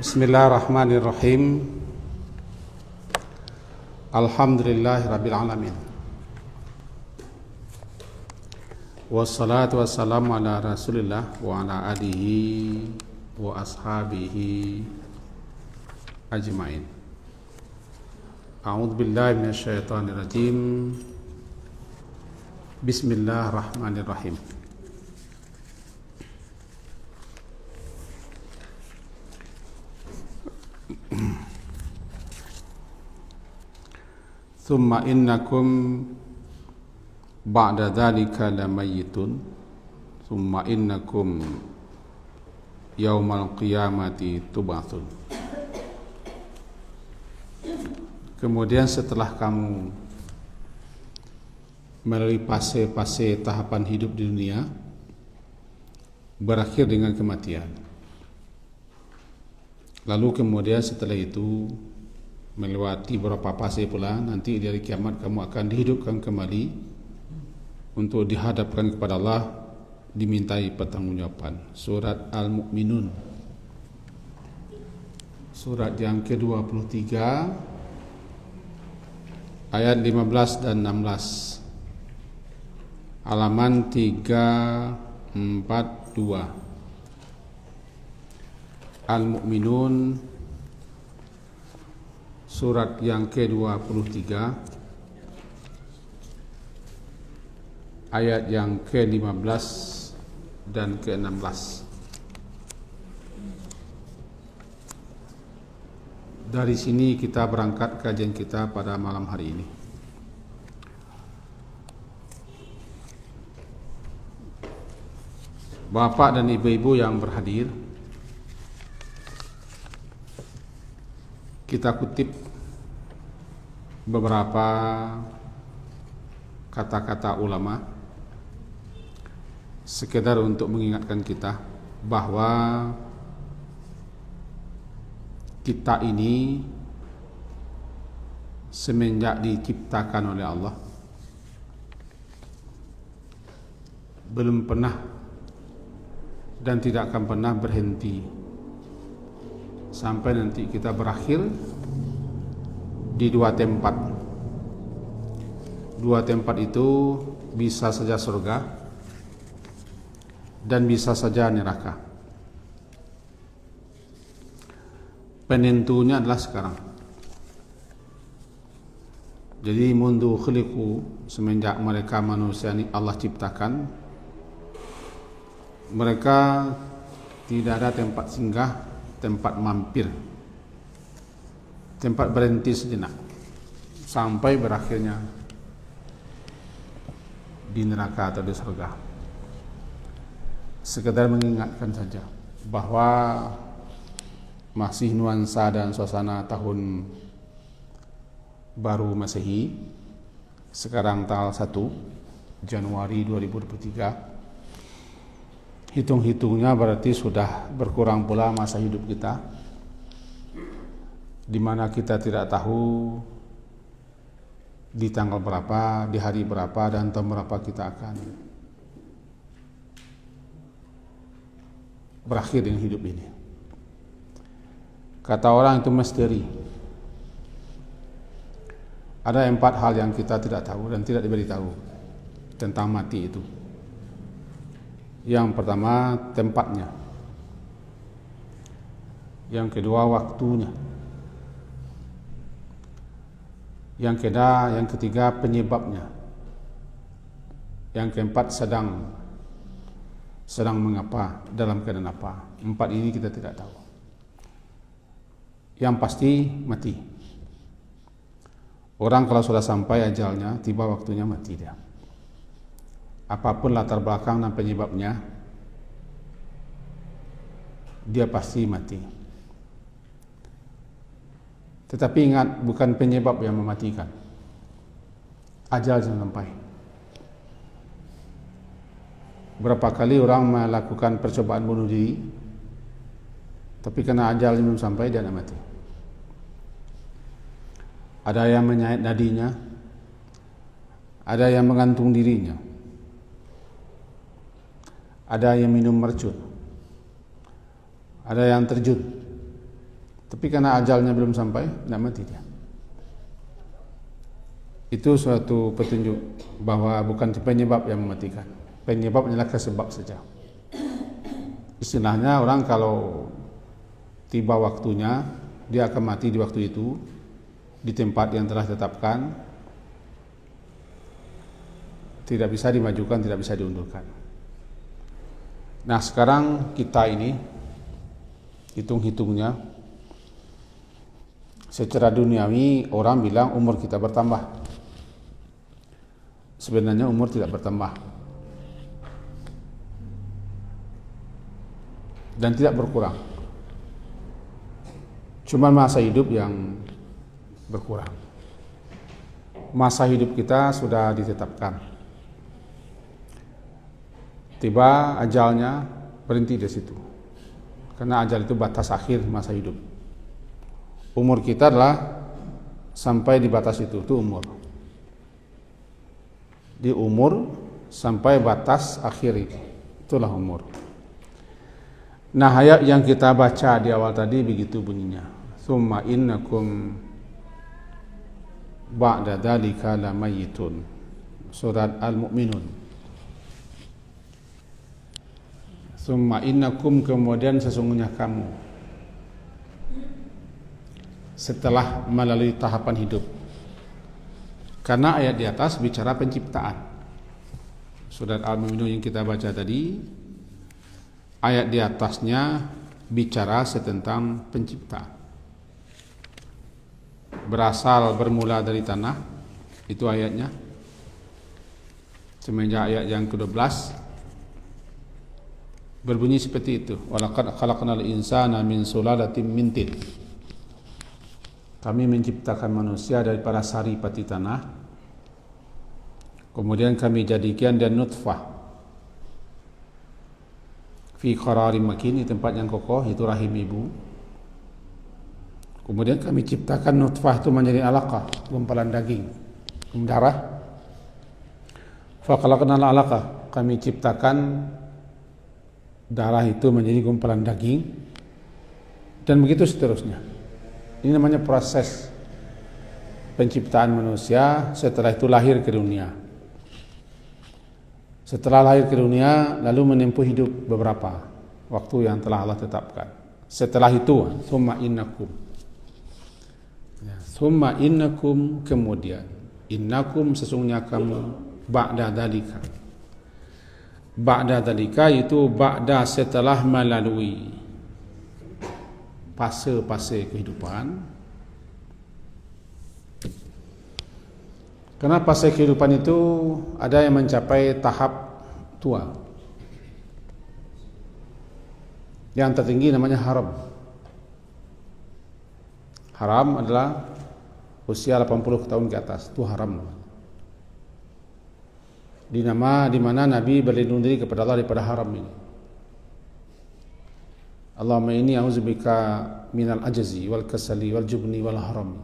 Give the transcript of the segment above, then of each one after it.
Bismillahirrahmanirrahim. Alhamdulillahirabbil alamin. Wassalatu wassalamu ala Rasulillah wa ala alihi wa ashabihi ajmain. A'udzu billahi minasyaitonir rajim. Bismillahirrahmanirrahim. Thumma innakum ba'da dzalika lamayyitun thumma innakum yaumal qiyamati tub'atsun. Kemudian setelah kamu melalui fase-fase tahapan hidup di dunia, berakhir dengan kematian. Lalu kemudian setelah itu melewati beberapa fase pula, nanti di hari kiamat kamu akan dihidupkan kembali untuk dihadapkan kepada Allah, dimintai pertanggungjawaban. Surat Al-Mu'minun, surat yang ke-23 ayat 15 dan 16, halaman 342. Al-Mu'minun surat yang ke-23 ayat yang ke-15 dan ke-16. Dari sini kita berangkat kajian kita pada malam hari ini. Bapak dan ibu-ibu yang berhadir, kita kutip beberapa kata-kata ulama sekedar untuk mengingatkan kita bahwa kita ini semenjak diciptakan oleh Allah belum pernah dan tidak akan pernah berhenti sampai nanti kita berakhir di dua tempat. Dua tempat itu bisa saja surga dan bisa saja neraka. Penentunya adalah sekarang. Jadi mundu khaliqu, semenjak mereka manusia ini Allah ciptakan, mereka tidak ada tempat singgah, tempat mampir, tempat berhenti sejenak sampai berakhirnya di neraka atau di surga. Sekedar mengingatkan saja bahwa masih nuansa dan suasana tahun baru Masehi, sekarang tanggal 1 Januari 2023. Hitung-hitungnya berarti sudah berkurang pula masa hidup kita, di mana kita tidak tahu di tanggal berapa, di hari berapa, dan tahun berapa kita akan berakhir dengan hidup ini. Kata orang itu misteri. Ada 4 hal yang kita tidak tahu dan tidak diberitahu tentang mati itu. Yang pertama, tempatnya. Yang kedua, waktunya. Yang ketiga, penyebabnya. Yang keempat, sedang mengapa, dalam keadaan apa. 4 ini kita tidak tahu. Yang pasti mati. Orang kalau sudah sampai ajalnya, tiba waktunya mati dia. Apapun latar belakang dan penyebabnya, dia pasti mati. Tetapi ingat, bukan penyebab yang mematikan. Ajal jangan sampai. Berapa kali orang melakukan percobaan bunuh diri, tapi karena ajal belum sampai, dia nak mati. Ada yang menyayat nadinya, ada yang menggantung dirinya, ada yang minum mercun, ada yang terjun, Tapi karena ajalnya belum sampai, tidak mati dia. Itu suatu petunjuk bahwa bukan penyebab yang mematikan. Penyebab adalah sebab saja. Istilahnya orang kalau tiba waktunya, dia akan mati di waktu itu, di tempat yang telah ditetapkan, tidak bisa dimajukan, tidak bisa diundurkan. Nah sekarang kita ini, hitung-hitungnya, secara duniawi orang bilang umur kita bertambah. Sebenarnya umur tidak bertambah dan tidak berkurang. Cuma masa hidup yang berkurang. Masa hidup kita sudah ditetapkan. Tiba ajalnya, berhenti di situ. Karena ajal itu batas akhir masa hidup. Umur kita adalah sampai di batas itu umur. Di umur sampai batas akhir itu. Itulah umur. Nah ayat yang kita baca di awal tadi begitu bunyinya. Tsumma innakum ba'da dzalika lamayitun. Surat Al-Mu'minun. Tsumma innakum, kemudian sesungguhnya kamu setelah melalui tahapan hidup. Karena ayat di atas bicara penciptaan. Surat Al-Mu'minun yang kita baca tadi, ayat di atasnya bicara tentang penciptaan. Bermula dari tanah, itu ayatnya. Semenjak ayat yang ke-12 berbunyi seperti itu. Walaqad khalaqnal insana min sulalatin min tin. Kami menciptakan manusia daripada saripati tanah. Kemudian kami jadikan dia nutfah. Fi qararin makin, di tempat yang kokoh, itu rahim ibu. Kemudian kami ciptakan nutfah itu menjadi alaqah, gumpalan daging, darah. Fa khalaqnal alaqah, kami ciptakan darah itu menjadi gumpalan daging, dan begitu seterusnya. Ini namanya proses penciptaan manusia. Setelah itu lahir ke dunia. Setelah lahir ke dunia, lalu menempuh hidup beberapa waktu yang telah Allah tetapkan. Setelah itu, tsumma innakum. Tsumma innakum, kemudian innakum, sesungguhnya kamu, ba'da dzalika. Ba'da dzalika itu ba'da, setelah melalui fase-fase kehidupan. Karena fase kehidupan itu ada yang mencapai tahap tua. Yang tertinggi namanya haram. Haram adalah usia 80 tahun ke atas, itu haram. Di mana Nabi berlindung diri kepada Allah daripada haram ini. Allahumma inni a'udzubika minal ajzi wal kasali wal jubni wal haram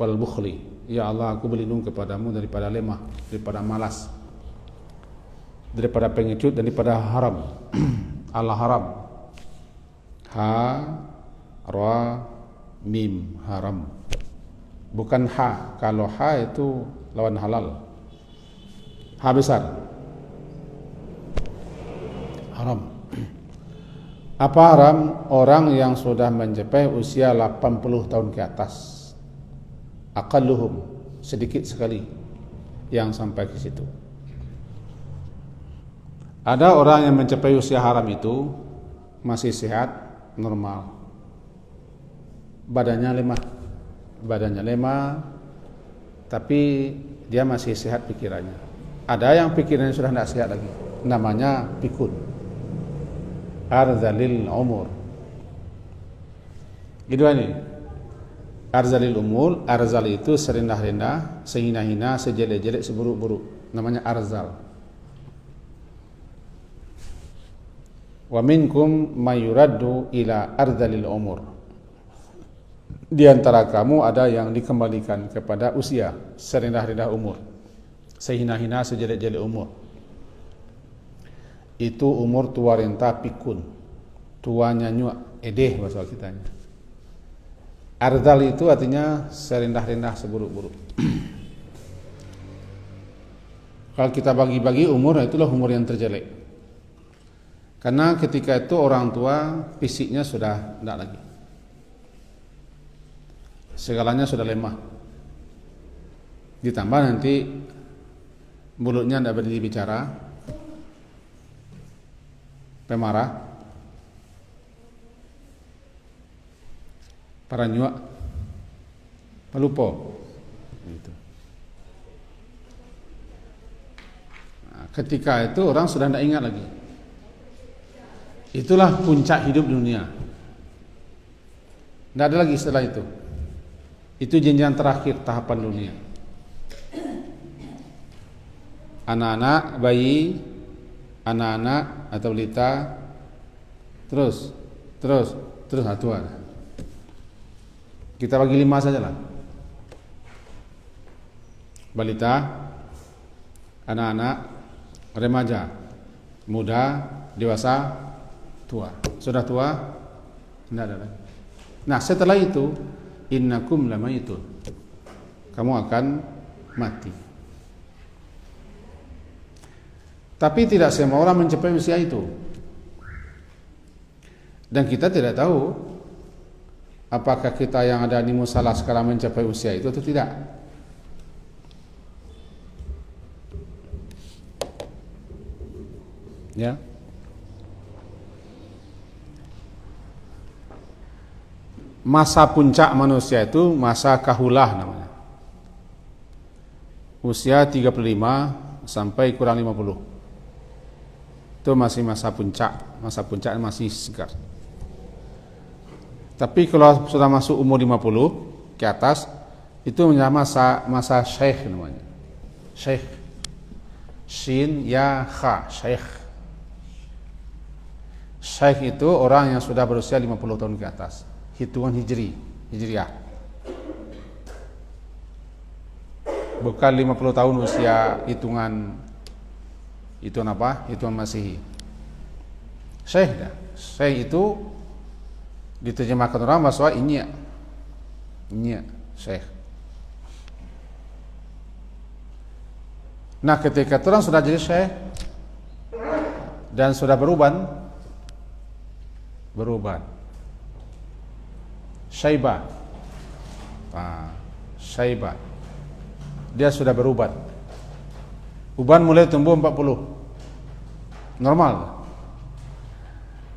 wal bukhli. Ya Allah, aku berlindung kepadamu daripada lemah, daripada malas, daripada pengecut, dan daripada haram. Allah haram. Ha ra mim, haram. Bukan ha. Kalau ha itu lawan halal. Ha besar. Haram. Apa haram? Orang yang sudah mencapai usia 80 tahun ke atas. Aqalluhum, sedikit sekali yang sampai ke situ. Ada orang yang mencapai usia haram itu masih sehat, normal. Badannya lemah, tapi dia masih sehat pikirannya. Ada yang pikirannya sudah tidak sehat lagi. Namanya pikun. Arzalil umur. Gitu ini. Arzalil umur, arzal itu serendah-rendah, sehina-hina, sejelek-jelek, seburuk-buruk. Namanya arzal. Wa minkum mayuraddu ila arzalil umur. Di antara kamu ada yang dikembalikan kepada usia serendah-rendah umur, sehina-hina, sejelek-jelek umur. Itu umur tua renta pikun, tuanya nyuak edeh bahasa kitanya. Ardal itu artinya serendah-rendah, seburuk-buruk. Kalau kita bagi-bagi umur, itulah umur yang terjelek. Karena ketika itu orang tua fisiknya sudah tidak lagi, segalanya sudah lemah. Ditambah nanti mulutnya tidak berani bicara, pemarah, paranyua, pelupo. Itu. Nah, ketika itu orang sudah tidak ingat lagi. Itulah puncak hidup dunia. Tidak ada lagi setelah itu. Itu jenjang terakhir tahapan dunia. Anak-anak, bayi, anak-anak atau balita, terus tua. Kita bagi 5 saja lah. Balita, anak-anak, remaja, muda, dewasa, tua. Sudah tua, tidak ada lagi. Nah, setelah itu, innakum lamayitun. Kamu akan mati. Tapi tidak semua orang mencapai usia itu. Dan kita tidak tahu apakah kita yang ada di musalah sekarang mencapai usia itu atau tidak. Ya. Masa puncak manusia itu masa kahulah namanya. Usia 35 sampai kurang 50. Itu masih masa puncak masih segar. Tapi kalau sudah masuk umur 50 ke atas, itu menjadi masa syekh namanya. Syekh. Shin ya kha, syekh. Syekh itu orang yang sudah berusia 50 tahun ke atas. Hitungan hijriah. Bukan 50 tahun usia hitungan apa? Hitungan Masehi. Syekh dah. Syekh itu diterjemahkan orang bahasa India. Syekh. Nah, ketika orang sudah jadi syekh dan sudah beruban. Syaibah. Syaibah. Dia sudah beruban. Uban mulai tumbuh 40. Normal.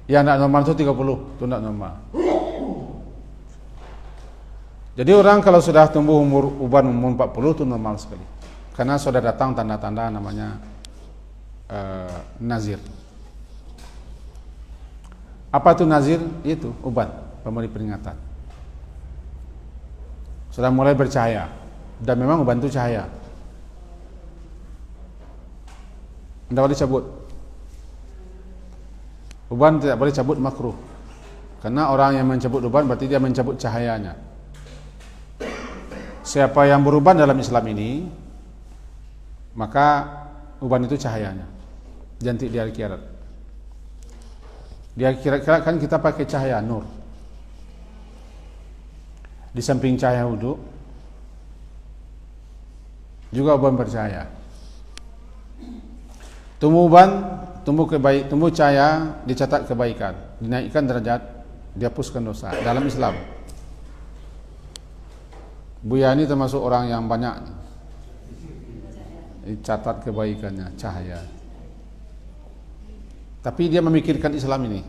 Yang tidak normal itu 30. Itu tidak normal. Jadi orang kalau sudah tumbuh uban umur 40 itu normal sekali. Karena sudah datang tanda-tanda namanya nazir. Apa itu nazir? Itu uban, pemberi peringatan. Sudah mulai bercahaya. Dan memang uban itu cahaya. Tidak boleh cabut. Uban tidak boleh cabut, makruh. Karena orang yang mencabut uban berarti dia mencabut cahayanya. Siapa yang beruban dalam Islam ini, maka uban itu cahayanya. Jantik di akhirat. Di akhirat kan kita pakai cahaya nur. Di samping cahaya wudu juga uban bercahaya. Tumbuh cahaya, dicatat kebaikan, dinaikkan derajat, dihapuskan dosa dalam Islam. Buya ini termasuk orang yang banyak dicatat kebaikannya, cahaya. Tapi dia memikirkan Islam ini.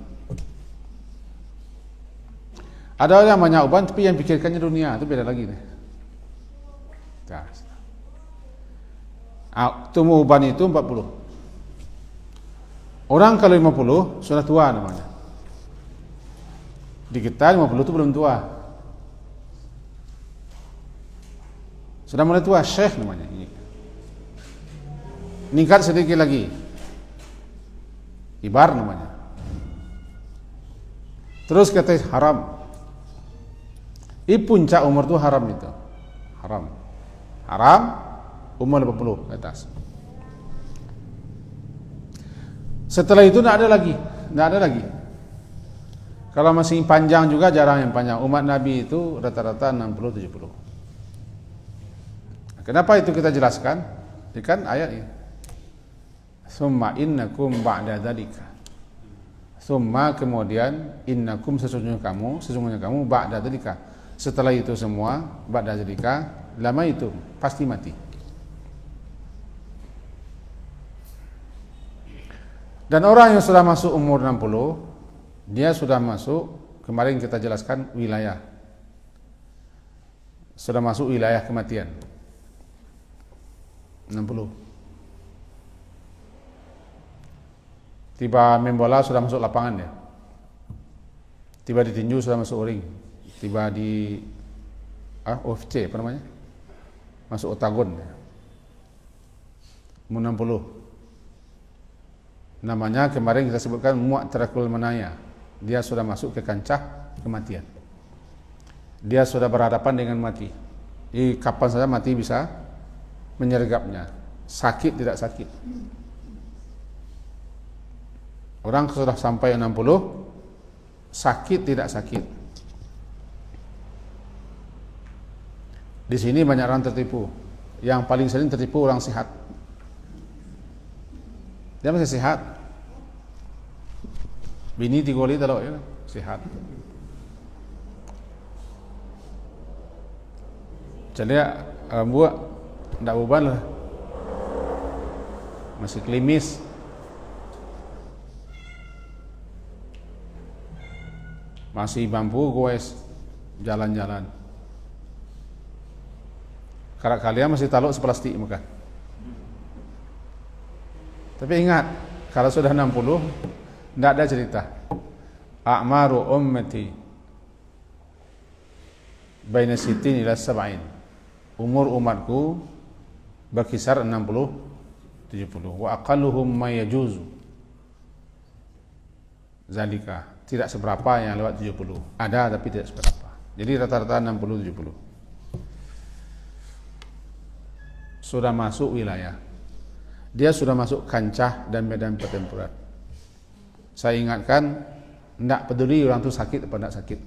Ada orang yang banyak uban tapi yang pikirkannya dunia, itu beda lagi nih. Tumbuh uban itu 40. Orang kalau 50 sudah tua namanya. Di kita 50 itu belum tua. Sudah mulai tua, syekh namanya. Meningkat sedikit lagi. Ibar namanya. Terus kata haram. Puncak umur itu haram itu. Haram umur 50 ke atas. Setelah itu tidak ada lagi. Kalau masih panjang juga jarang yang panjang. Umat Nabi itu rata-rata 60-70. Kenapa itu kita jelaskan? Ini kan ayat ini. Summa innakum ba'da dzalika. Summa kemudian innakum sesungguhnya kamu ba'da dzalika. Setelah itu semua ba'da dzalika lama itu pasti mati. Dan orang yang sudah masuk umur 60, dia sudah masuk, kemarin kita jelaskan wilayah. Sudah masuk wilayah kematian. 60. Tiba main bola sudah masuk lapangan ya. Tiba di tinju sudah masuk ring. Tiba di UFC apa namanya? Masuk oktagon. Umur 60. Namanya kemarin kita sebutkan mu'tarakul manaya. Dia sudah masuk ke kancah kematian. Dia sudah berhadapan dengan mati. Jadi kapan saja mati bisa menyergapnya. Sakit tidak sakit. Orang sudah sampai 60, sakit tidak sakit. Di sini banyak orang tertipu. Yang paling sering tertipu orang sehat. Dia masih sehat. Bini 3 kali telok ya, sehat. Jadi buat tidak beban lah. Masih klimis. Masih mampu goes jalan-jalan. Karak kalian masih taluk seplastik makan. Tapi ingat, kalau sudah 60, tidak ada cerita. A'maru ummati baina sittin ila sab'in. Umur umatku berkisar 60-70. Wa aqalluhum ma yajuzu zalika. Tidak seberapa yang lewat 70. Ada tapi tidak seberapa. Jadi rata-rata 60-70. Sudah masuk wilayah. Dia sudah masuk kancah dan medan pertempuran. Saya ingatkan, tidak peduli orang itu sakit atau tidak sakit.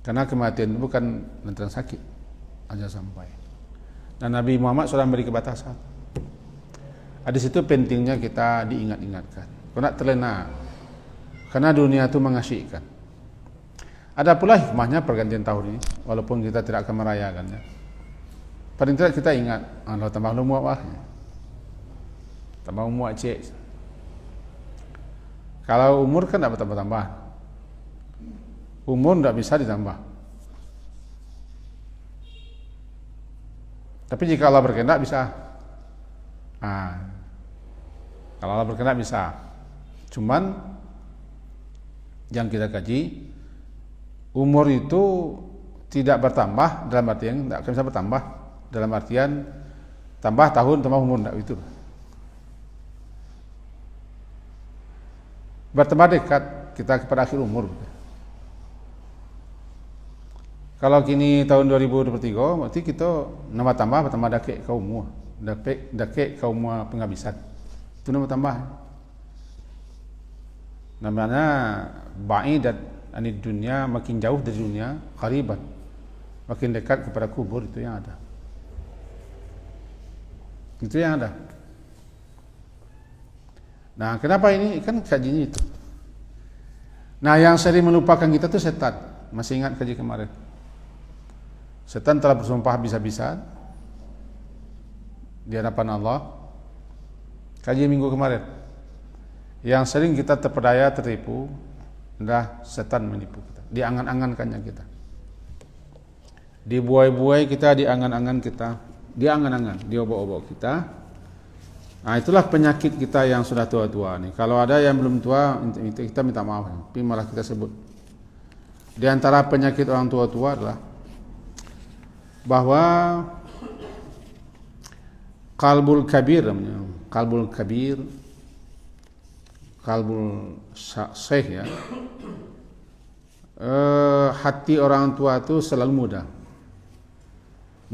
Karena kematian itu bukan lantaran sakit aja sampai. Dan Nabi Muhammad sudah memberi kebatasan. Di situ pentingnya kita diingat-ingatkan. Kau nak terlena. Karena dunia itu mengasyikkan. Ada pula hikmahnya pergantian tahun ini, walaupun kita tidak akan merayakannya. Paling tidak kita ingat, Allah tambah umur apa? Tambah umur cik. Kalau umur kan tidak bertambah-tambah. Umur tidak bisa ditambah. Tapi jika Allah berkehendak bisa. Kalau Allah berkehendak bisa. Cuman yang kita kaji, umur itu tidak bertambah dalam artian tidak akan bisa bertambah dalam artian tambah tahun tambah umur, tidak itu. Bertambah dekat kita kepada akhir umur. Kalau kini tahun 2023, berarti kita nambah tambah bertambah dakik ke umur, dakik ke umur penghabisan. Itu nambah tambah. Namanya ba'idat anid dunia, makin jauh dari dunia, qariban. Makin dekat kepada kubur, itu yang ada. Itu yang ada. Nah, kenapa ini? Kan kajinya itu. Nah, yang sering melupakan kita itu setan. Masih ingat kaji kemarin? Setan telah bersumpah habis-habisan di hadapan Allah. Kaji minggu kemarin. Yang sering kita terpedaya, tertipu adalah setan menipu kita. Diangan-angankannya kita. Dibuai-buai kita, diangan-angan kita. Diangan-angan, diobok-obok kita. Nah, itulah penyakit kita yang sudah tua-tua nih. Kalau ada yang belum tua, kita minta maaf. Tapi malah kita sebut. Di antara penyakit orang tua-tua adalah bahwa qalbul kabir namanya. Qalbul kabir, qalbul syekh ya. Hati orang tua itu selalu muda.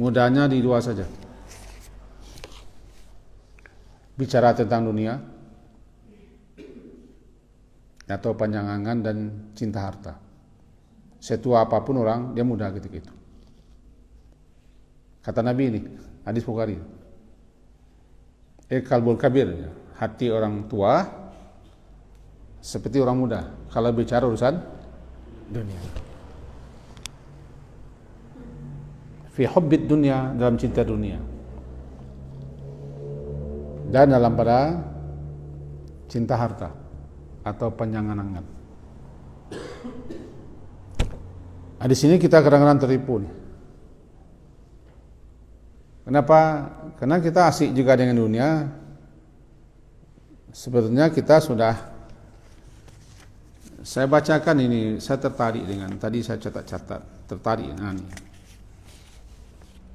Mudanya di dua saja. Bicara tentang dunia, atau panjang angan dan cinta harta. Setua apapun orang, dia muda ketika itu. Kata Nabi ini, hadis Bukhari. Qalbul kabir, hati orang tua seperti orang muda kalau bicara urusan dunia. Fi hubbid dunia, dalam cinta dunia. Dan dalam pada cinta harta atau panjangan-angan. Di sini kita kadang-kadang tertipu nih. Kenapa? Karena kita asik juga dengan dunia. Sebetulnya kita sudah, saya bacakan ini, saya tertarik dengan, tadi saya catat-catat, tertarik dengan ini.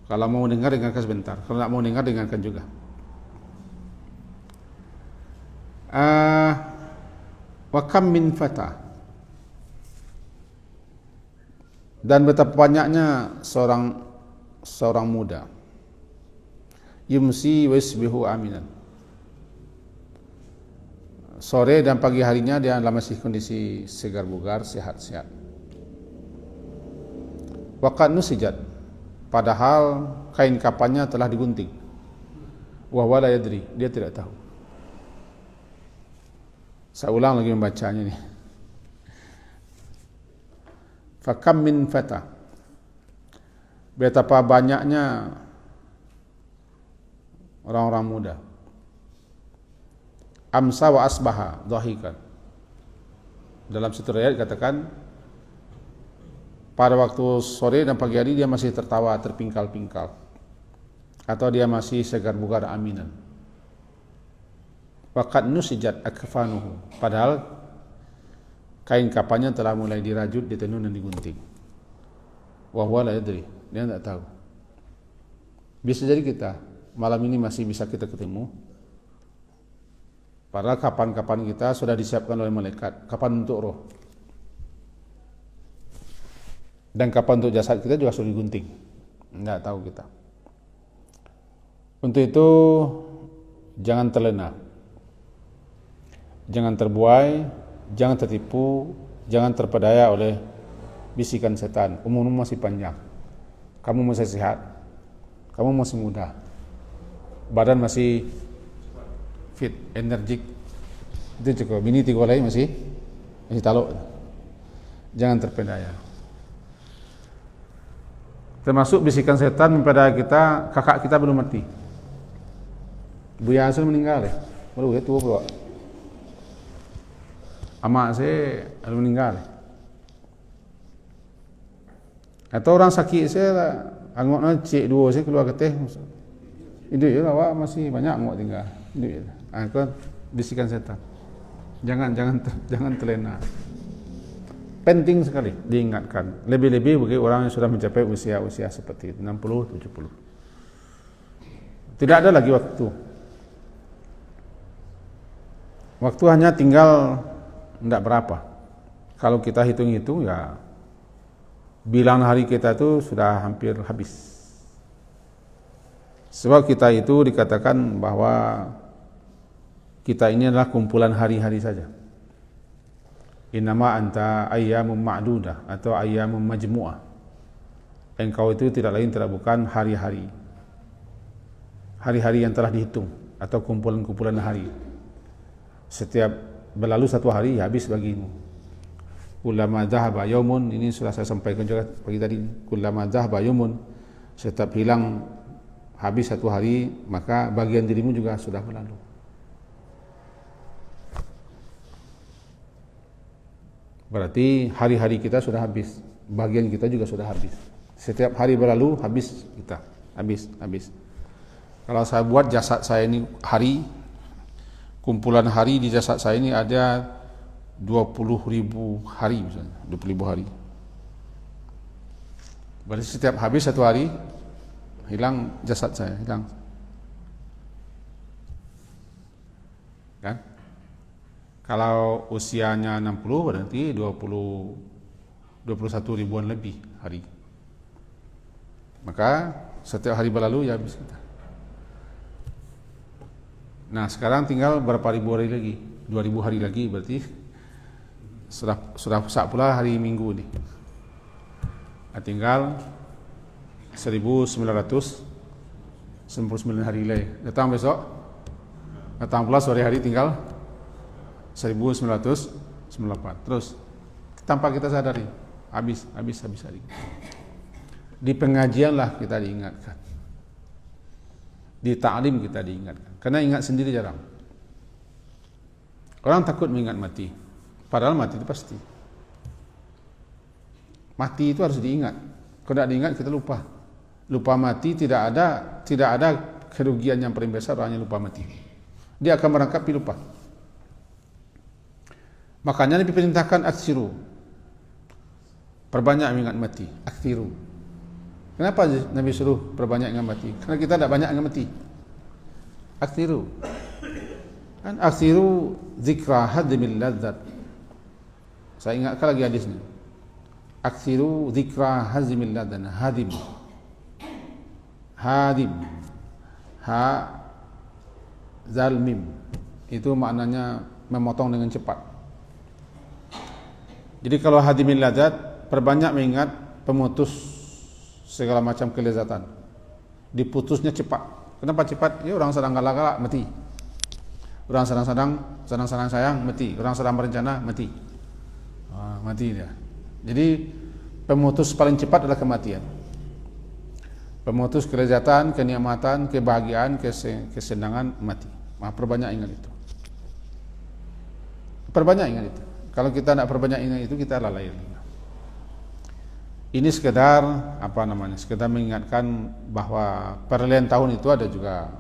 Kalau mau dengar, dengarkan sebentar. Kalau tidak mau dengar, dengarkan juga. Wa kam min fata, dan betapa banyaknya seorang muda yumsi wa yusbihu aminan, sore dan pagi harinya dia dalam masih kondisi segar bugar, sehat-sehat. Wa qad nusijat, padahal kain kapannya telah digunting. Wa wala yadri, dia tidak tahu. Saya ulang lagi membacanya nih. Fakam min fata, betapa banyaknya orang-orang muda. Amsa wa asbaha dhahikan. Dalam satu riwayat katakan pada waktu sore dan pagi hari dia masih tertawa, terpingkal-pingkal, atau dia masih segar bugar aminan. Waqad nusijat akfanuhu, padahal kain kapannya telah mulai dirajut, ditenun dan digunting. Wa huwa la yadri, dia tidak tahu. Bisa jadi kita malam ini masih bisa kita ketemu, padahal kapan-kapan kita sudah disiapkan oleh malaikat. Kapan untuk roh dan kapan untuk jasad kita juga sudah digunting, tidak tahu kita. Untuk itu jangan terlena, jangan terbuai, jangan tertipu, jangan terpedaya oleh bisikan setan. Umurmu masih panjang, kamu masih sehat, kamu masih muda, badan masih fit, energik, itu cukup. Bini tiga lagi masih taluk. Jangan terpedaya. Termasuk bisikan setan mempedaya kita, kakak kita belum mati, Buya Hasan meninggal ya, baru tua pula. Amak saya meninggal. Atau orang sakit saya, anggotnya cik dua saya keluar ketih. Itu je lah, masih banyak anggot tinggal. Itu je lah. Kan bisikan setan. Jangan terlena. Penting sekali diingatkan. Lebih-lebih bagi orang yang sudah mencapai usia seperti itu, 60, 70. Tidak ada lagi waktu. Waktu hanya tinggal tidak berapa. Kalau kita hitung-hitung ya bilangan hari kita itu sudah hampir habis. Sebab kita itu dikatakan bahwa kita ini adalah kumpulan hari-hari saja. Innama anta ayyamun ma'dudah atau ayyamun majmu'ah. Engkau itu tidak lain tidak bukan hari-hari. Hari-hari yang telah dihitung atau kumpulan-kumpulan hari. Setiap berlalu satu hari ya habis bagimu. Kullama dhahaba yaumun, ini sudah saya sampaikan juga pagi tadi. Kullama dhahaba yaumun, setiap hilang habis satu hari, maka bagian dirimu juga sudah berlalu. Berarti hari-hari kita sudah habis, bagian kita juga sudah habis. Setiap hari berlalu habis kita, habis. Kalau saya buat jasad saya ini hari, kumpulan hari di jasad saya ini ada 20.000 hari misalnya, 20.000 hari. Berarti setiap habis satu hari hilang jasad saya, hilang. Kan? Kalau usianya 60 berarti 21 ribuan lebih hari. Maka setiap hari berlalu ya habis kita. Nah sekarang tinggal berapa ribu hari lagi? 2000 hari lagi berarti Sudah rusak pula hari Minggu ni. Tinggal 1999 hari lagi. Datang besok. Datang pula sore hari tinggal 1998. Terus tanpa kita sadari habis hari. Di pengajian lah kita diingatkan. Di ta'lim kita diingatkan. Karena ingat sendiri jarang. Orang takut mengingat mati. Padahal mati itu pasti. Mati itu harus diingat. Kalau tidak diingat kita lupa. Lupa mati tidak ada kerugian yang paling besar hanya lupa mati. Dia akan merangkap lupa. Makanya Nabi perintahkan aksiru. Perbanyak mengingat mati. Aksiru. Kenapa Nabi suruh perbanyak ingat mati? Karena kita tidak banyak ingat mati. Aksiru. Kan aksiru zikra hadimil ladzat. Saya ingatkan lagi hadis ni. Aksiru zikra hazimil ladzat. Hadim. Ha zal mim. Itu maknanya memotong dengan cepat. Jadi kalau hadimil ladzat, perbanyak mengingat pemutus segala macam kelezatan. Diputusnya cepat. Kenapa cepat? Ya orang sedang galak-galak mati. Orang sedang sayang mati. Orang sedang berencana mati. Mati dia. Jadi pemutus paling cepat adalah kematian. Pemutus kelezatan, kenikmatan, kebahagiaan, kesenangan mati. Perbanyak ingat itu. Perbanyak ingat itu. Kalau kita tidak perbanyak ingat itu, kita lalai. Ini sekedar sekedar mengingatkan bahwa peralihan tahun itu ada juga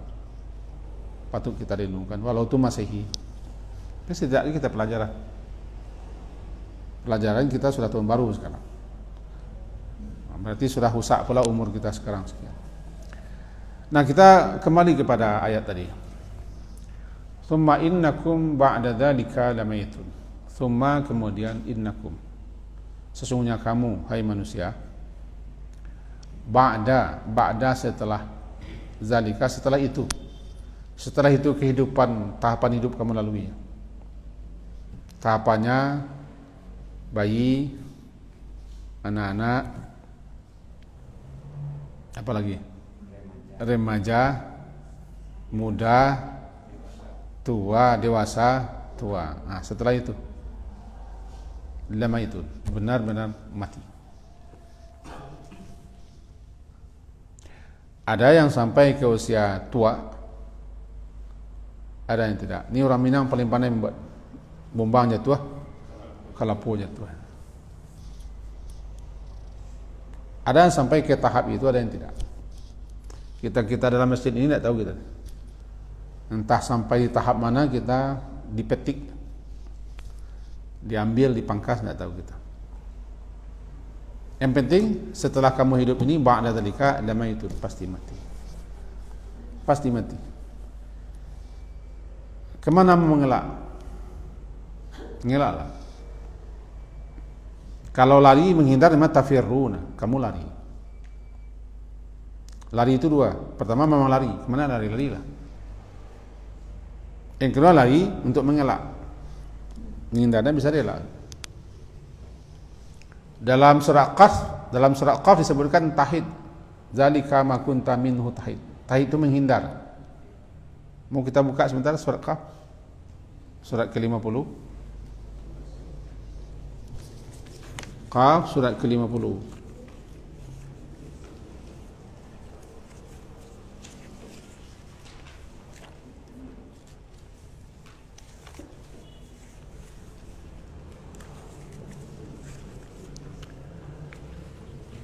patut kita renungkan. Walau itu Masehi, tapi setidaknya kita pelajaran kita sudah tahun baru sekarang. Berarti sudah rusak pula umur kita sekarang sekian. Nah, kita kembali kepada ayat tadi. Tsumma innakum ba'da dzalika lamaytun. Tsumma kemudian innakum. Sesungguhnya kamu, hai manusia, ba'da setelah zalika, setelah itu kehidupan, tahapan hidup kamu lalui. Tahapannya bayi, anak-anak, apalagi remaja, muda, tua, dewasa, tua. Nah, setelah itu lama itu benar-benar mati. Ada yang sampai ke usia tua, ada yang tidak. Ini orang Minang paling pandai membuat bombang jatuh, kalapu jatuh. Ada yang sampai ke tahap itu, ada yang tidak. Kita dalam masjid ini tidak tahu kita. Entah sampai tahap mana kita dipetik, diambil, dipangkas, tidak tahu kita. Yang penting setelah kamu hidup ini, ba'da dzalika lama itu pasti mati. Pasti mati. Kemana mengelak? Mengelaklah. Kalau lari menghindar, memang tafirruna, kamu lari. Lari itu dua. Pertama memang lari. Kemana lari? Larilah. Yang kedua lari untuk mengelak. Menghindarnya bisa rela. Dalam surah Qaf disebutkan tahid. Zalika ma kunta minhu tahid. Tahid itu menghindar. Mau kita buka sebentar surat Qaf. Surat ke-50. Qaf surat ke-50.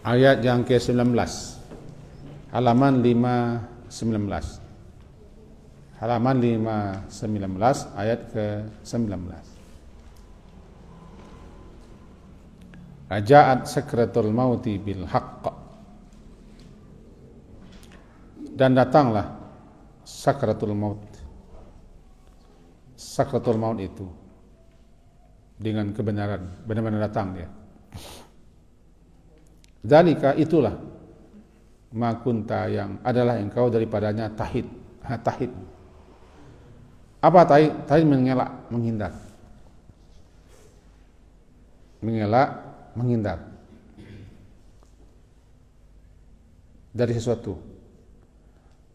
Ayat yang ke-19, halaman 519. Halaman 519 ayat ke-19. Ja'at sakratul mauti bil haqq. Dan datanglah sakratul maut. Sakratul maut itu dengan kebenaran, benar-benar datang dia. Zalika itulah makunta yang adalah engkau daripadanya tahid. Tahid. Apa tahid? Tahid mengelak, menghindar. mengelak, menghindar dari sesuatu.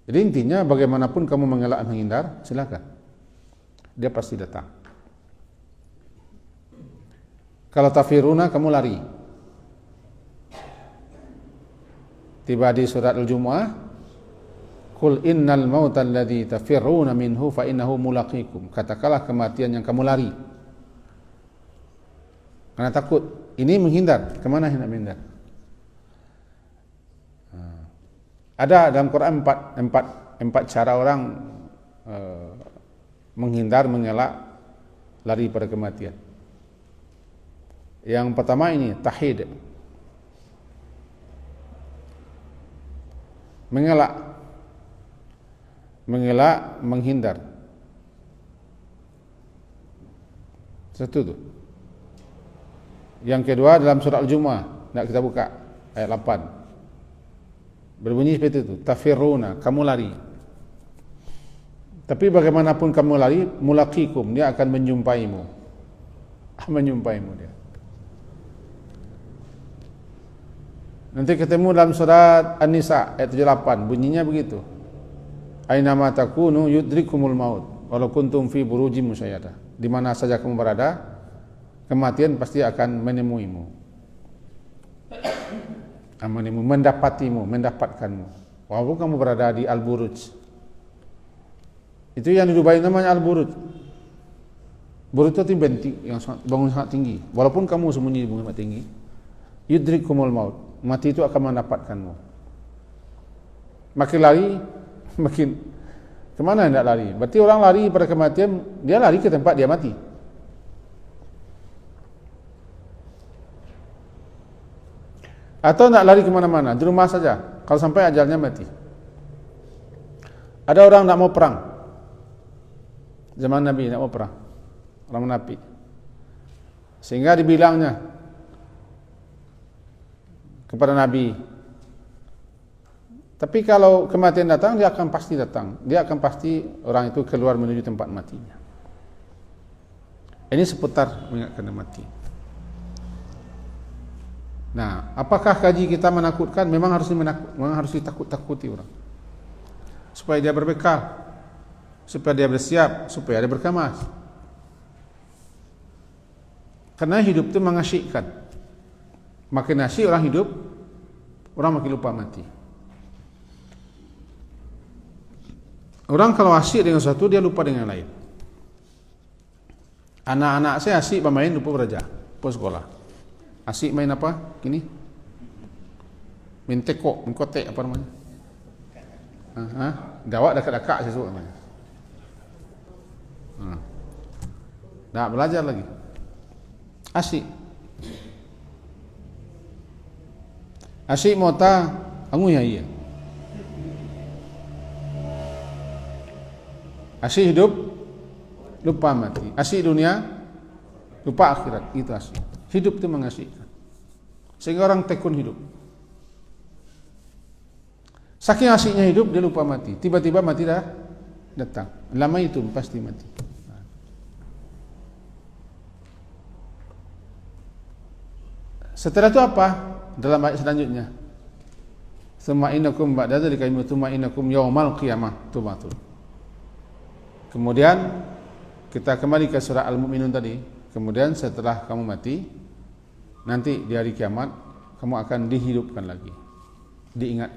Jadi intinya bagaimanapun kamu mengelak, menghindar, silakan, dia pasti datang. Kalau tafiruna, kamu lari. Tiba di surat Al-Jumu'ah, Qul innal mauta alladhi tafiruna minhu fa innahu mulaqikum. Katakanlah kematian yang kamu lari karena takut. Ini menghindar. Kemana hendak menghindar? Ada dalam Quran empat cara orang menghindar, mengelak, lari pada kematian. Yang pertama ini tahid, mengelak, menghindar. Satu tu. Yang kedua dalam surah Al-Jumu'ah, nak kita buka ayat 8. Berbunyi seperti itu, tafiruna, kamu lari. Tapi bagaimanapun kamu lari, mulaqikum, dia akan menjumpaimu. Menjumpaimu dia. Nanti ketemu dalam surat An-Nisa ayat 78, bunyinya begitu. Aina ma takunu yudrikumul maut walau kuntum fi burujim musyayyada. Di mana saja kamu berada, kematian pasti akan menemuimu. Mendapatimu, mendapatkanmu. Walaupun kamu berada di Al-Buruj. Itu yang di Dubai namanya Al-Buruj. Buruj itu benting yang bangun sangat tinggi. Walaupun kamu sembunyi di bangun sangat tinggi, yudrikumul maut. Mati itu akan mendapatkanmu. Makin lari, makin kemana hendak lari? Berarti orang lari pada kematian, dia lari ke tempat dia mati. Atau nak lari kemana-mana, di rumah saja, kalau sampai ajalnya mati. Ada orang nak mau perang, zaman Nabi nak mau perang, orang munafik, sehingga dibilangnya kepada Nabi, tapi kalau kematian datang, dia akan pasti datang. Dia akan pasti orang itu keluar menuju tempat matinya. Ini seputar mengingatkan mati. Nah, apakah kaji kita menakutkan? Memang harus ditakut-takuti orang, supaya dia berbekal, supaya dia bersiap, supaya dia berkemas. Karena hidup itu mengasyikkan. Makin asyik orang hidup, orang makin lupa mati. Orang kalau asyik dengan sesuatu, dia lupa dengan lain. Anak-anak saya asyik bermain, lupa belajar, lupa sekolah. Asyik main apa? Gini, main tekok, main kotek, apa namanya? Dawak dekat-dekat sesuatu namanya. Dah belajar lagi. Asyik. Asyik mota, angu ya iya. Asyik hidup, lupa mati. Asyik dunia, lupa akhirat. Itu asyik. Hidup itu mengasyikkan, sehingga orang tekun hidup. Saking asyiknya hidup, dia lupa mati. Tiba-tiba mati dah datang. Lama itu pasti mati. Setelah itu apa? Dalam ayat selanjutnya, Tsumma innakum ba'da dzalika tsumma innakum yaumal qiyamah tubatun. Kemudian kita kembali ke surah Al-Mu'minun tadi. Kemudian setelah kamu mati, nanti di hari kiamat kamu akan dihidupkan lagi.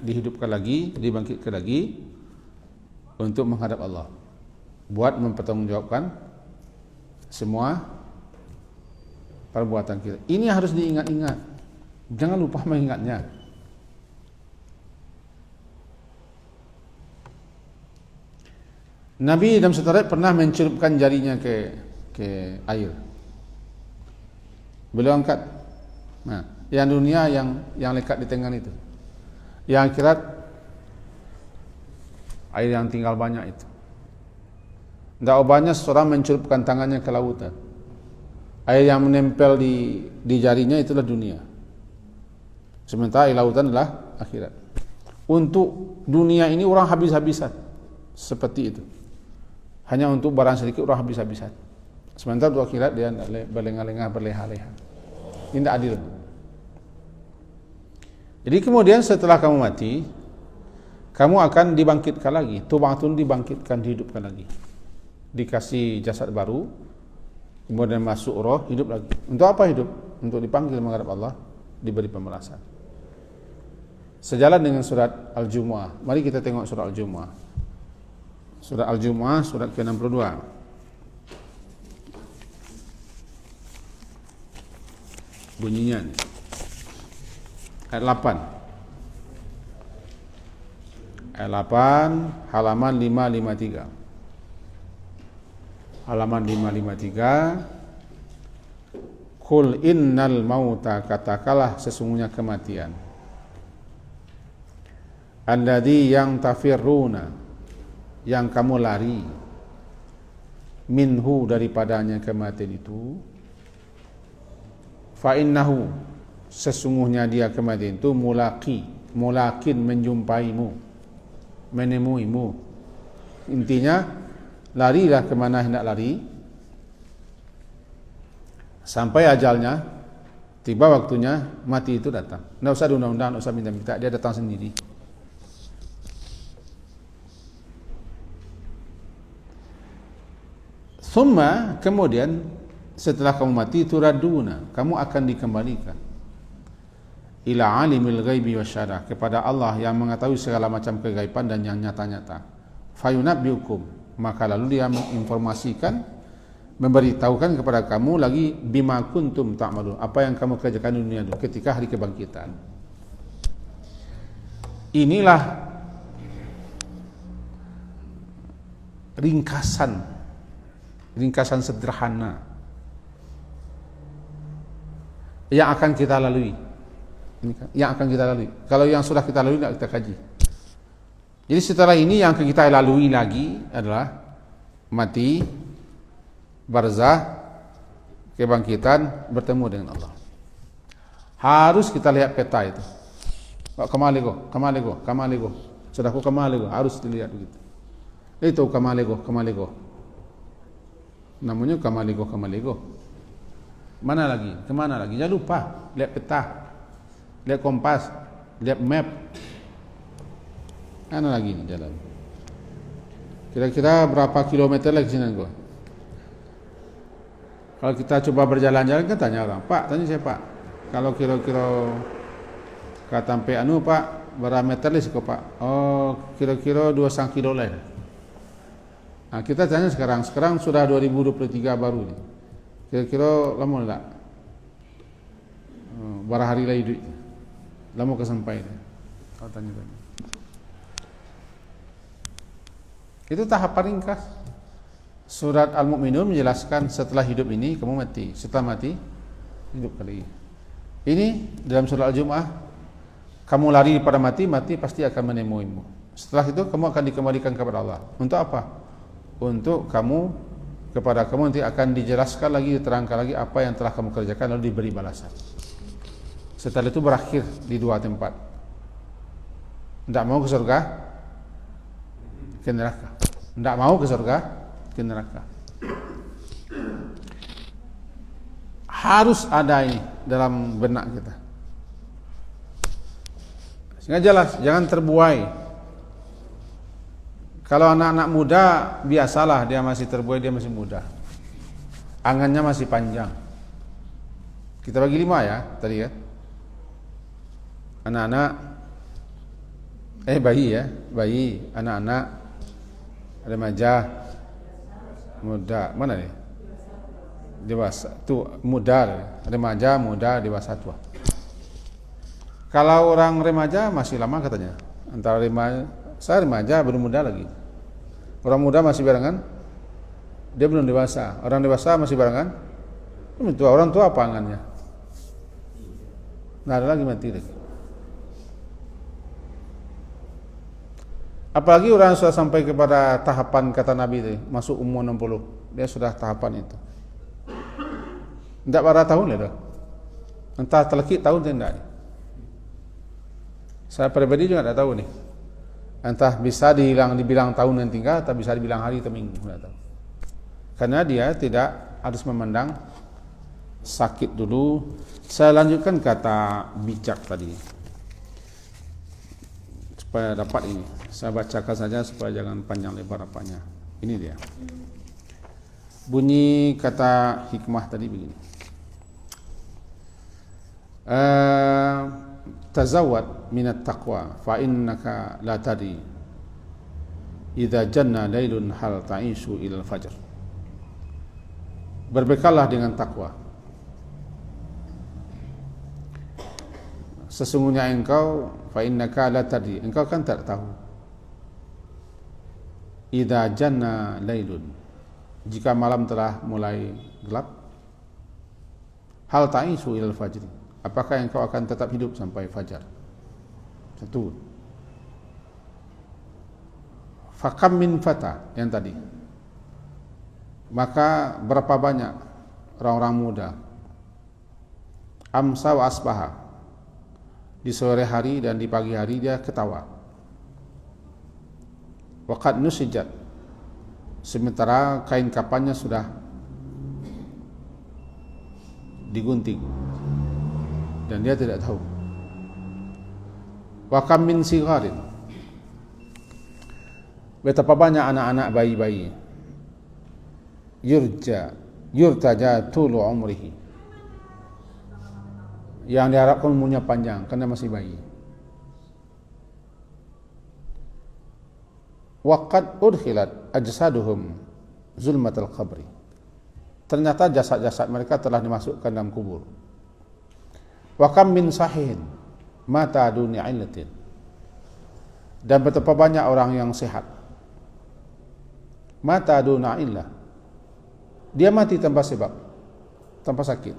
Dihidupkan lagi, dibangkitkan lagi untuk menghadap Allah. Buat mempertanggungjawabkan semua perbuatan kita. Ini harus diingat-ingat. Jangan lupa mengingatnya. Nabi dalam satu riwayat pernah mencelupkan jarinya ke air. Beliau angkat. Nah, yang dunia yang lekat di tangan itu. Yang akhirat air yang tinggal banyak itu. Tidak ubahnya seorang mencelupkan tangannya ke lautan. Air yang menempel di jarinya itulah dunia. Sementara air lautan adalah akhirat. Untuk dunia ini orang habis-habisan. Seperti itu. Hanya untuk barang sedikit orang habis-habisan. Sementara untuk akhirat dia berlengah-lengah, berleha-leha. Ini tidak adil. Jadi kemudian setelah kamu mati, kamu akan dibangkitkan lagi. Tub'atun, dibangkitkan, dihidupkan lagi. Dikasih jasad baru, kemudian masuk roh, hidup lagi. Untuk apa hidup? Untuk dipanggil menghadap Allah, diberi pembalasan. Sejalan dengan surat Al-Jumu'ah. Mari kita tengok surat Al-Jumu'ah. Surat Al-Jumu'ah, surat ke-62. Bunyinya nih. Ayat 8. Ayat 8, halaman 553. Halaman 553. Qul innal mauta, katakanlah sesungguhnya kematian. Alladzi yang tafirruna, yang kamu lari, minhu, daripadanya kematian itu. Fa innahu, sesungguhnya dia kematian itu mulakin, menjumpaimu, menemuimu. Intinya larilah kemana hendak lari sampai ajalnya tiba, waktunya mati itu datang. Tidak usah diundang-undang, tidak usah minta-minta, dia datang sendiri. Summa, kemudian setelah kamu mati, turaduna, kamu akan dikembalikan ila alimil ghaibi wasyahadah, kepada Allah yang mengetahui segala macam kegaiban dan yang nyata-nyata. Fayunabbiukum, maka lalu dia menginformasikan, memberitahukan kepada kamu lagi, bima kuntum ta'malun, apa yang kamu kerjakan di dunia itu ketika hari kebangkitan. Inilah ringkasan sederhana yang akan kita lalui. Yang akan kita lalui. Kalau yang sudah kita lalui tidak kita kaji. Jadi setelah ini yang kita lalui lagi adalah mati, barzah, kebangkitan, bertemu dengan Allah. Harus kita lihat peta itu. Kamaligo. Sudahku kamaligo, harus dilihat begitu. Itu kamaligo. Namanya kamaligo. Mana lagi? Kemana lagi? Jangan lupa lihat peta, lihat kompas, lihat map. Mana lagi nih jalan? Kira-kira berapa kilometer lagi sini gua? Kalau kita coba berjalan-jalan, kan tanya orang, Pak, tanya saya Pak, kalau kira-kira ke sampai Pak, berapa meter lagi kok Pak? Oh, kira-kira 2,5 kilo lah. Nah, kita tanya sekarang sudah 2023 baru nih. Kira-kira lama enggak? Berapa hari lagi duit? Lama ke sampai dia. Kau tanya. Itu tahapan ringkas. Surat Al-Mu'minun menjelaskan setelah hidup ini kamu mati, setelah mati hidup lagi. Ini dalam surat Al-Jumu'ah, kamu lari pada mati pasti akan menemuimu. Setelah itu kamu akan dikembalikan kepada Allah. Untuk apa? Untuk kepada kamu nanti akan dijelaskan lagi, diterangkan lagi apa yang telah kamu kerjakan, lalu diberi balasan. Setelah itu berakhir di dua tempat. Tidak mau ke surga, ke neraka. Tidak mau ke surga, ke neraka. Harus ada ini dalam benak kita. Sehingga jelas, jangan terbuai. Kalau anak-anak muda, biasalah dia masih terbuai, dia masih muda. Angannya masih panjang. Kita bagi 5 ya, tadi ya. Anak-anak, bayi, anak-anak, remaja, muda, mana nih? Dewasa, tuh muda, remaja, muda, dewasa, tua. Kalau orang remaja masih lama katanya. Antara saya remaja belum muda lagi. Orang muda masih barengan, dia belum dewasa. Orang dewasa masih barengan, belum tua. Orang tua apa angannya? Nggak ada lagi, mati lagi. Apalagi orang sudah sampai kepada tahapan kata Nabi itu, masuk umur 60, dia sudah tahapan itu. Tidak berapa tahun ya, entah telekit tahun atau tidak. Saya pribadi juga tidak tahu nih. Entah bisa dibilang tahun yang tinggal, atau bisa dibilang hari atau minggu, tidak tahu. Karena dia tidak harus memandang sakit dulu. Saya lanjutkan kata bijak tadi supaya dapat ini. Saya bacakan saja supaya jangan panjang lebar apanya. Ini dia. Bunyi kata hikmah tadi begini. Tazawwad minat taqwa fa innaka la tadri idza janna lailun hal ta'ishu ila al-fajr. Berbekallah dengan takwa. Sesungguhnya engkau fa innaka la tadri, engkau kan tak tahu. Idza janna lailun, jika malam telah mulai gelap, hal ta'ishu ila al-fajr, apakah engkau akan tetap hidup sampai fajar? Satu. Fakam min fata, yang tadi. Maka berapa banyak orang-orang muda amsa wa asbaha, di sore hari dan di pagi hari dia ketawa. Waqad nusijat, sementara kain kapannya sudah digunting dan dia tidak tahu. Wa kam min sigharin, betapa banyak anak-anak bayi-bayi yurtaja tulu umrihi, yang diharapkan umurnya panjang karena masih bayi. Waqad udkhilat ajsaduhum zulmatal qabri, ternyata jasad-jasad mereka telah dimasukkan dalam kubur. Wa kam min sahihin mata duni illatin, dan betapa banyak orang yang sehat mata duna illah, dia mati tanpa sebab, tanpa sakit.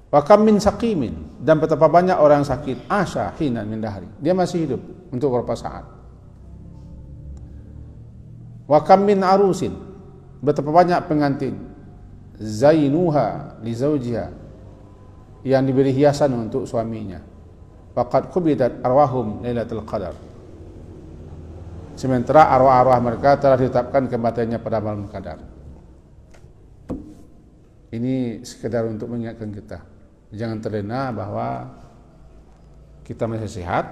Wa kam min saqimin, dan betapa banyak orang sakit asya hina min dahri, dia masih hidup untuk beberapa saat. Wa kam min arusin, betapa banyak pengantin zainuha li zawjiha, yang diberi hiasan untuk suaminya. Faqad qubidat arwahum lailatul qadar, sementara arwah-arwah mereka telah ditetapkan kematiannya pada malam qadar. Ini sekedar untuk mengingatkan kita, jangan terlena bahwa kita masih sehat,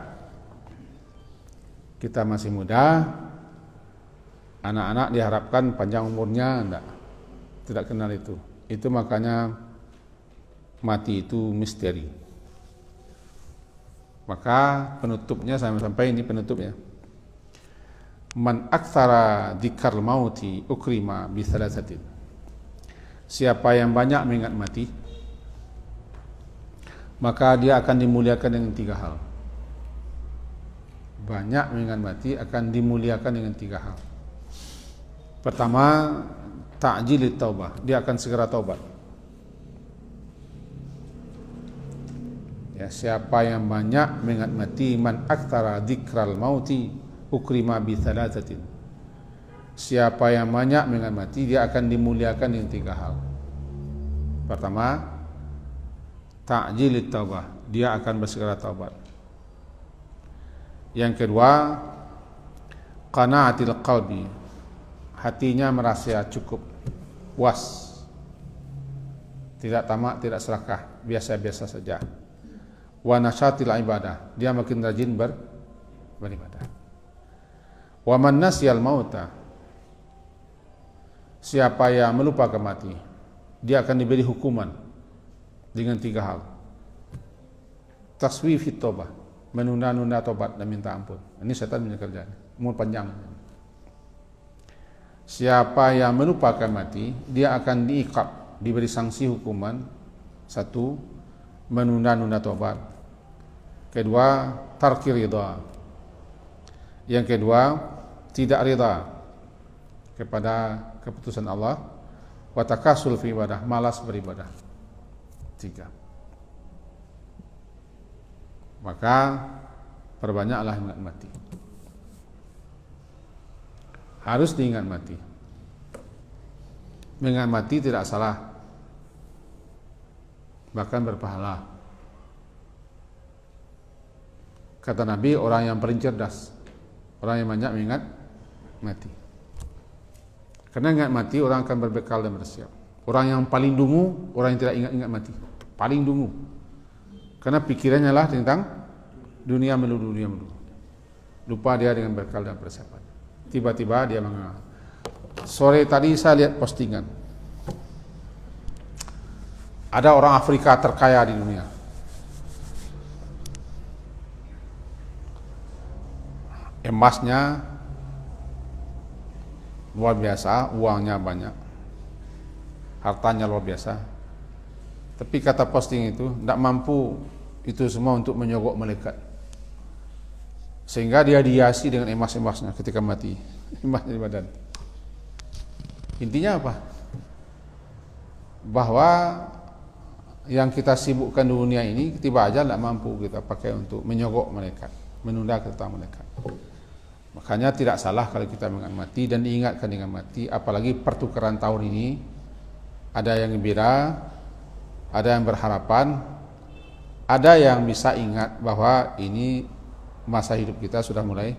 kita masih muda. Anak-anak diharapkan panjang umurnya, tidak kenal itu. Itu makanya mati itu misteri. Maka penutupnya, sampai ini penutupnya. Man aktsara dzikral mauti ukrima bi thalathatin. Siapa yang banyak mengingat mati, maka dia akan dimuliakan dengan 3 hal. Banyak mengingat mati akan dimuliakan dengan 3 hal. Pertama, ta'jilit taubah, dia akan segera taubat. Ya, siapa yang banyak mengingat mati, man aktsara dzikral mauti ukrima bi thalathatin. Siapa yang banyak mengingat mati, dia akan dimuliakan dengan 3 hal. Pertama, ta'jilit taubah, dia akan bersegera taubat. Yang kedua, qanaatil qalbi, hatinya merasa cukup, puas, tidak tamak, tidak serakah, biasa-biasa saja. Wa nasyatil ibadah, dia makin rajin beribadah. Wa man nasyal mauta, siapa yang melupakan mati, dia akan diberi hukuman dengan 3 hal. Taswifit taubah, menunda-nunda tobat dan minta ampun. Ini setan punya kerjaan, umur panjang. Siapa yang melupakan mati, dia akan diiqab, diberi sanksi hukuman. 1, menunda-nunda tobat. Kedua, tarki ridha. Yang kedua, tidak ridha kepada keputusan Allah. Wa takasul fi ibadah, malas beribadah. 3. Maka perbanyaklah ingat mati. Harus diingat mati. Mengingat mati tidak salah, bahkan berpahala. Kata Nabi, orang yang paling cerdas, orang yang banyak mengingat mati. Karena ingat mati, orang akan berbekal dan bersiap. Orang yang paling dungu, orang yang tidak ingat-ingat mati. Paling dungu. Karena pikirannya lah tentang dunia melulu. Lupa dia dengan bekal dan persiapan. Tiba-tiba dia mengatakan, sore tadi saya lihat postingan. Ada orang Afrika terkaya di dunia. Emasnya luar biasa, uangnya banyak, hartanya luar biasa. Tapi kata posting itu, tidak mampu itu semua untuk menyogok malaikat. Sehingga dia dihiasi dengan emas-emasnya ketika mati. Emasnya di badan. Intinya apa? Bahwa yang kita sibukkan di dunia ini tiba aja tidak mampu kita pakai untuk menyogok malaikat, menunda kedatangan malaikat. Makanya tidak salah kalau kita mengingat mati dan diingatkan dengan mati, apalagi pertukaran tahun ini. Ada yang gembira, ada yang berharapan, ada yang bisa ingat bahwa ini masa hidup kita sudah mulai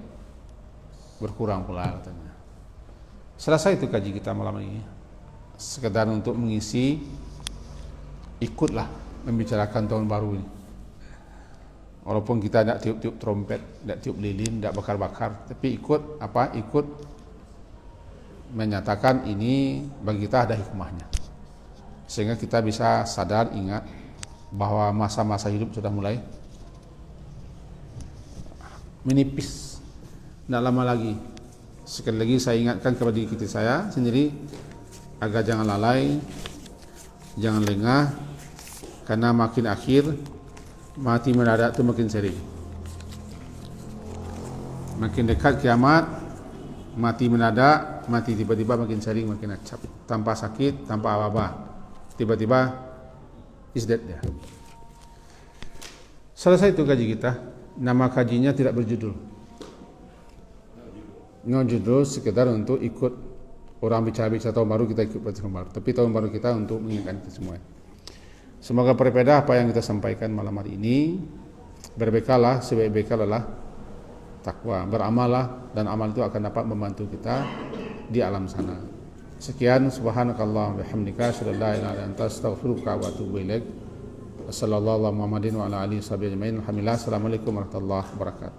berkurang pula katanya. Selesai itu kaji kita malam ini. Sekedar untuk mengisi, ikutlah membicarakan tahun baru ini. Walaupun kita tidak tiup-tiup trompet, tidak tiup lilin, tidak bakar-bakar, tapi ikut apa? Ikut menyatakan ini bagi kita ada hikmahnya. Sehingga kita bisa sadar, ingat bahwa masa-masa hidup sudah mulai menipis, tidak lama lagi. Sekali lagi saya ingatkan kepada diri kita saya sendiri agar jangan lalai, jangan lengah, karena makin akhir mati mendadak itu makin sering. Makin dekat kiamat, mati mendadak, mati tiba-tiba makin sering, makin acap, tanpa sakit, tanpa apa-apa. Tiba-tiba is dead dia. Selesai itu kaji kita. Nama kajinya tidak berjudul. No judul sekedar untuk ikut orang bicara-bicara tahun baru, kita ikut tahun baru. Tapi tahun baru kita untuk mengingatkan kita semua. Semoga berbeda apa yang kita sampaikan malam hari ini. Berbekalah, sebaik-bekal adalah takwa. Beramallah, dan amal itu akan dapat membantu kita di alam sana. Sekian, subhanakallah bihamdika, asyhadu an la ilaha illa anta, astaghfiruka wa atubu ilaik. Wassallallahu ala Muhammadin wa ala alihi washabihi ajmain. Alhamdulillah. Assalamualaikum warahmatullahi wabarakatuh.